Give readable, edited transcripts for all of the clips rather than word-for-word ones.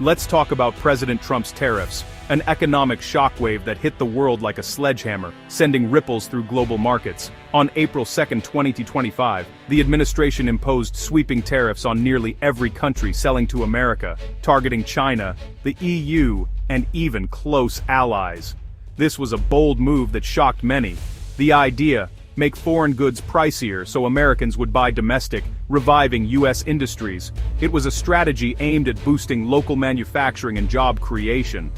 Let's talk about President Trump's tariffs, an economic shockwave that hit the world like a sledgehammer, sending ripples through global markets. On April 2, 2025, the administration imposed sweeping tariffs on nearly every country selling to America, targeting China, the EU, and even close allies. This was a bold move that shocked many. The idea: make foreign goods pricier so Americans would buy domestic, reviving U.S. industries. It was a strategy aimed at boosting local manufacturing and job creation.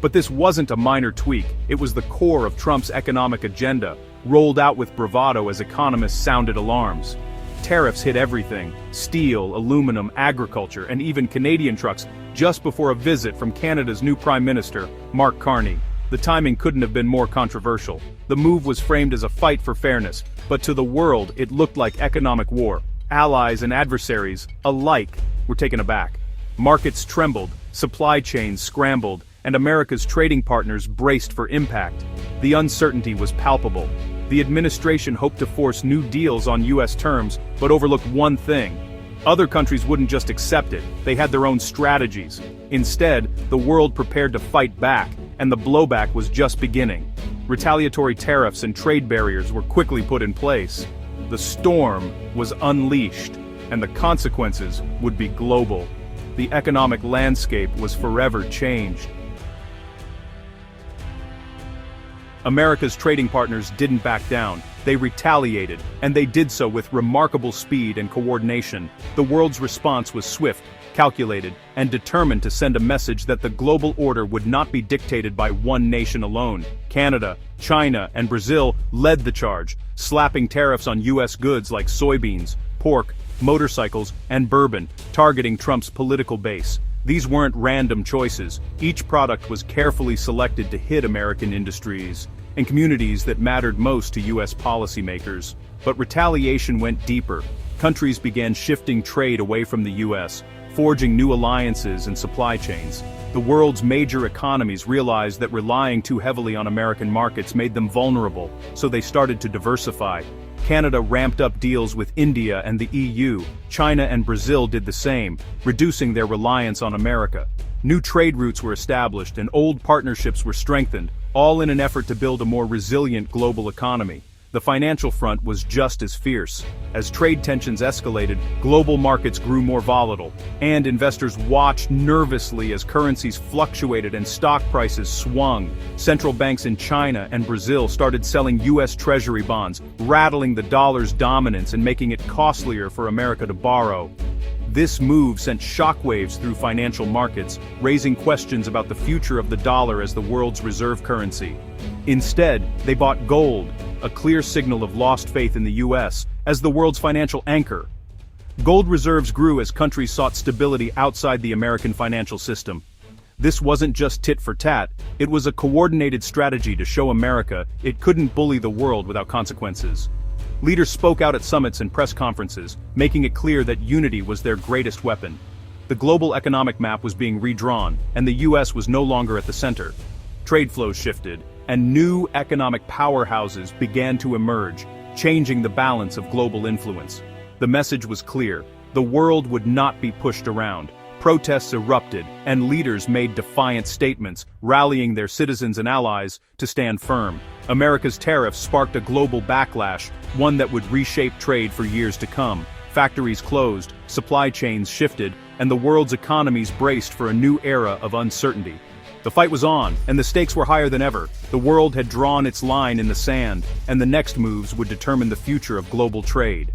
But this wasn't a minor tweak, it was the core of Trump's economic agenda, rolled out with bravado as economists sounded alarms. Tariffs hit everything: steel, aluminum, agriculture, and even Canadian trucks, just before a visit from Canada's new Prime Minister, Mark Carney. The timing couldn't have been more controversial. The move was framed as a fight for fairness, but to the world it looked like economic war. Allies and adversaries, alike, were taken aback. Markets trembled, supply chains scrambled, and America's trading partners braced for impact. The uncertainty was palpable. The administration hoped to force new deals on U.S. terms, but overlooked one thing. Other countries wouldn't just accept it, they had their own strategies. Instead, the world prepared to fight back, and the blowback was just beginning. Retaliatory tariffs and trade barriers were quickly put in place. The storm was unleashed, and the consequences would be global. The economic landscape was forever changed. America's trading partners didn't back down. They retaliated, and they did so with remarkable speed and coordination. The world's response was swift, calculated, and determined to send a message that the global order would not be dictated by one nation alone. Canada, China, and Brazil led the charge, slapping tariffs on U.S. goods like soybeans, pork, motorcycles, and bourbon, targeting Trump's political base. These weren't random choices. Each product was carefully selected to hit American industries and communities that mattered most to U.S. policymakers. But retaliation went deeper. Countries began shifting trade away from the U.S., forging new alliances and supply chains. The world's major economies realized that relying too heavily on American markets made them vulnerable, so they started to diversify. Canada ramped up deals with India and the EU. China and Brazil did the same, reducing their reliance on America. New trade routes were established and old partnerships were strengthened, all in an effort to build a more resilient global economy. The financial front was just as fierce. As trade tensions escalated, global markets grew more volatile, and investors watched nervously as currencies fluctuated and stock prices swung. Central banks in China and Brazil started selling U.S. Treasury bonds, rattling the dollar's dominance and making it costlier for America to borrow. This move sent shockwaves through financial markets, raising questions about the future of the dollar as the world's reserve currency. Instead, they bought gold, a clear signal of lost faith in the U.S. as the world's financial anchor. Gold reserves grew as countries sought stability outside the American financial system. This wasn't just tit for tat, it was a coordinated strategy to show America it couldn't bully the world without consequences. Leaders spoke out at summits and press conferences, making it clear that unity was their greatest weapon. The global economic map was being redrawn, and the U.S. was no longer at the center. Trade flows shifted, and new economic powerhouses began to emerge, changing the balance of global influence. The message was clear: the world would not be pushed around. Protests erupted, and leaders made defiant statements, rallying their citizens and allies to stand firm. America's tariffs sparked a global backlash, one that would reshape trade for years to come. Factories closed, supply chains shifted, and the world's economies braced for a new era of uncertainty. The fight was on, and the stakes were higher than ever. The world had drawn its line in the sand, and the next moves would determine the future of global trade.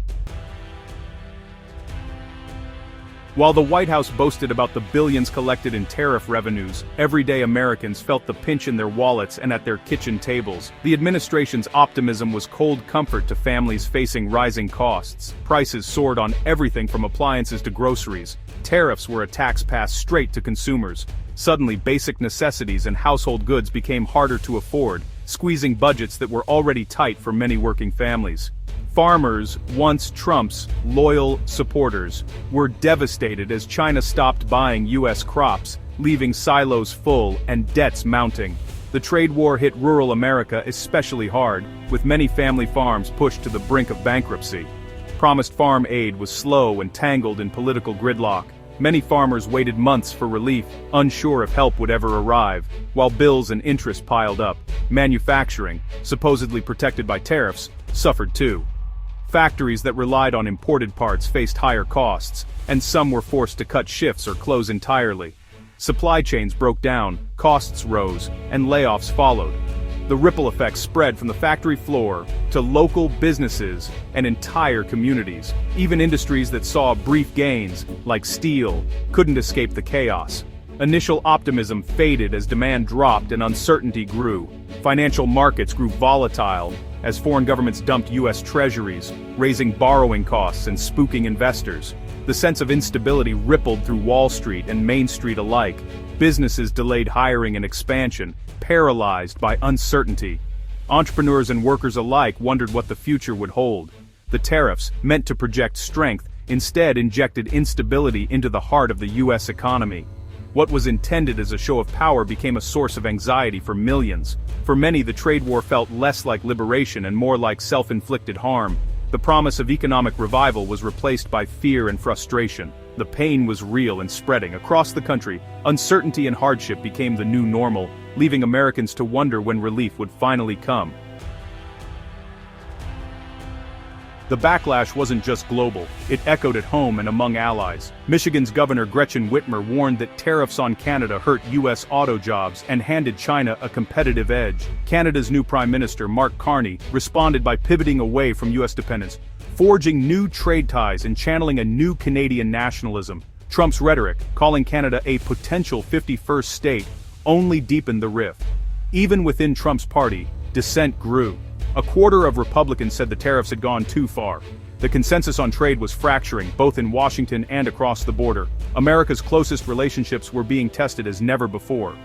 While the White House boasted about the billions collected in tariff revenues, everyday Americans felt the pinch in their wallets and at their kitchen tables. The administration's optimism was cold comfort to families facing rising costs. Prices soared on everything from appliances to groceries. Tariffs were a tax passed straight to consumers. Suddenly, basic necessities and household goods became harder to afford, squeezing budgets that were already tight for many working families. Farmers, once Trump's loyal supporters, were devastated as China stopped buying U.S. crops, leaving silos full and debts mounting. The trade war hit rural America especially hard, with many family farms pushed to the brink of bankruptcy. Promised farm aid was slow and tangled in political gridlock. Many farmers waited months for relief, unsure if help would ever arrive, while bills and interest piled up. Manufacturing, supposedly protected by tariffs, suffered too. Factories that relied on imported parts faced higher costs, and some were forced to cut shifts or close entirely. Supply chains broke down, costs rose, and layoffs followed. The ripple effects spread from the factory floor to local businesses and entire communities. Even industries that saw brief gains, like steel, couldn't escape the chaos. Initial optimism faded as demand dropped and uncertainty grew. Financial markets grew volatile as foreign governments dumped U.S. treasuries, raising borrowing costs and spooking investors. The sense of instability rippled through Wall Street and Main Street alike. Businesses delayed hiring and expansion, paralyzed by uncertainty. Entrepreneurs and workers alike wondered what the future would hold. The tariffs, meant to project strength, instead injected instability into the heart of the U.S. economy. What was intended as a show of power became a source of anxiety for millions. For many, the trade war felt less like liberation and more like self-inflicted harm. The promise of economic revival was replaced by fear and frustration. The pain was real and spreading across the country. Uncertainty and hardship became the new normal, leaving Americans to wonder when relief would finally come. The backlash wasn't just global, it echoed at home and among allies. Michigan's Governor Gretchen Whitmer warned that tariffs on Canada hurt U.S. auto jobs and handed China a competitive edge. Canada's new Prime Minister, Mark Carney, responded by pivoting away from U.S. dependence, forging new trade ties and channeling a new Canadian nationalism. Trump's rhetoric, calling Canada a potential 51st state, only deepened the rift. Even within Trump's party, dissent grew. A quarter of Republicans said the tariffs had gone too far. The consensus on trade was fracturing, both in Washington and across the border. America's closest relationships were being tested as never before.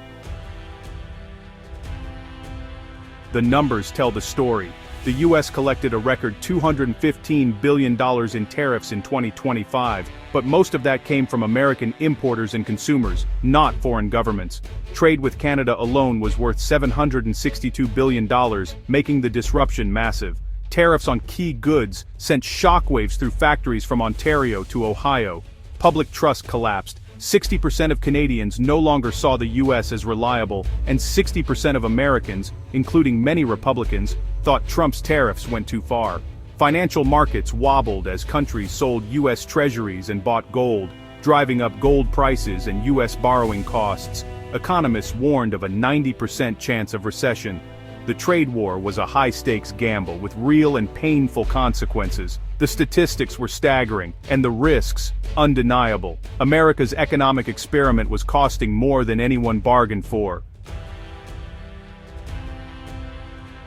The numbers tell the story. The U.S. collected a record $215 billion in tariffs in 2025, but most of that came from American importers and consumers, not foreign governments. Trade with Canada alone was worth $762 billion, making the disruption massive. Tariffs on key goods sent shockwaves through factories from Ontario to Ohio. Public trust collapsed. 60% of Canadians no longer saw the U.S. as reliable, and 60% of Americans, including many Republicans, thought Trump's tariffs went too far. Financial markets wobbled as countries sold U.S. treasuries and bought gold, driving up gold prices and U.S. borrowing costs. Economists warned of a 90% chance of recession. The trade war was a high-stakes gamble with real and painful consequences. The statistics were staggering, and the risks undeniable. America's economic experiment was costing more than anyone bargained for.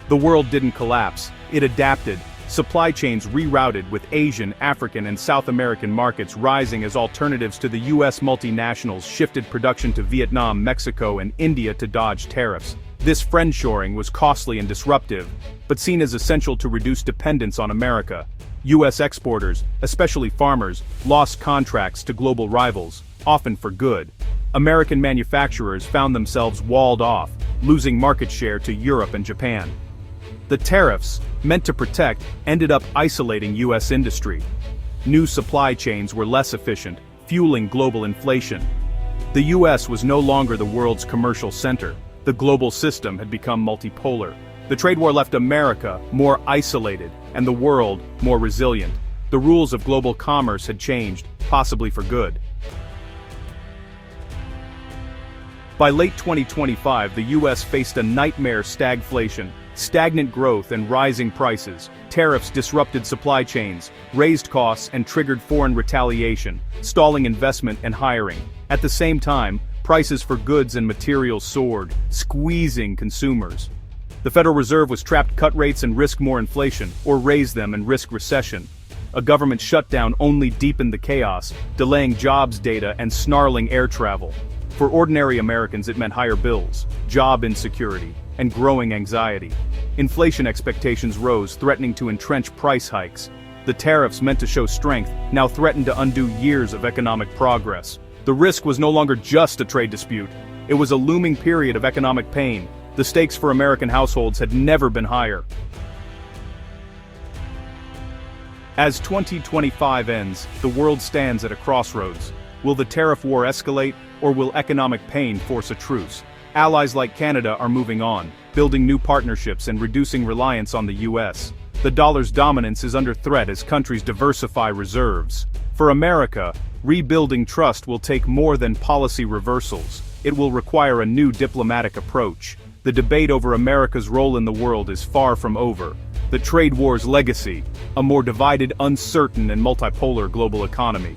The world didn't collapse, it adapted. Supply chains rerouted, with Asian, African, and South American markets rising as alternatives to the U.S. multinationals shifted production to Vietnam, Mexico, and India to dodge tariffs. This friendshoring was costly and disruptive, but seen as essential to reduce dependence on America. U.S. exporters, especially farmers, lost contracts to global rivals, often for good. American manufacturers found themselves walled off, losing market share to Europe and Japan. The tariffs, meant to protect, ended up isolating U.S. industry. New supply chains were less efficient, fueling global inflation. The U.S. was no longer the world's commercial center. The global system had become multipolar. The trade war left America more isolated, and the world more resilient. The rules of global commerce had changed, possibly for good. By late 2025, the U.S. faced a nightmare stagflation. Stagnant growth and rising prices. Tariffs disrupted supply chains, raised costs, and triggered foreign retaliation, stalling investment and hiring. At the same time, prices for goods and materials soared, squeezing consumers. The Federal Reserve was trapped to cut rates and risk more inflation, or raise them and risk recession. A government shutdown only deepened the chaos, delaying jobs data and snarling air travel. For ordinary Americans, it meant higher bills, job insecurity, and growing anxiety. Inflation expectations rose, threatening to entrench price hikes. The tariffs, meant to show strength, now threatened to undo years of economic progress. The risk was no longer just a trade dispute. It was a looming period of economic pain. The stakes for American households had never been higher. As 2025 ends, the world stands at a crossroads. Will the tariff war escalate, or will economic pain force a truce? Allies like Canada are moving on, building new partnerships and reducing reliance on the US. The dollar's dominance is under threat as countries diversify reserves. For America, rebuilding trust will take more than policy reversals. It will require a new diplomatic approach. The debate over America's role in the world is far from over. The trade war's legacy, a more divided, uncertain, and multipolar global economy.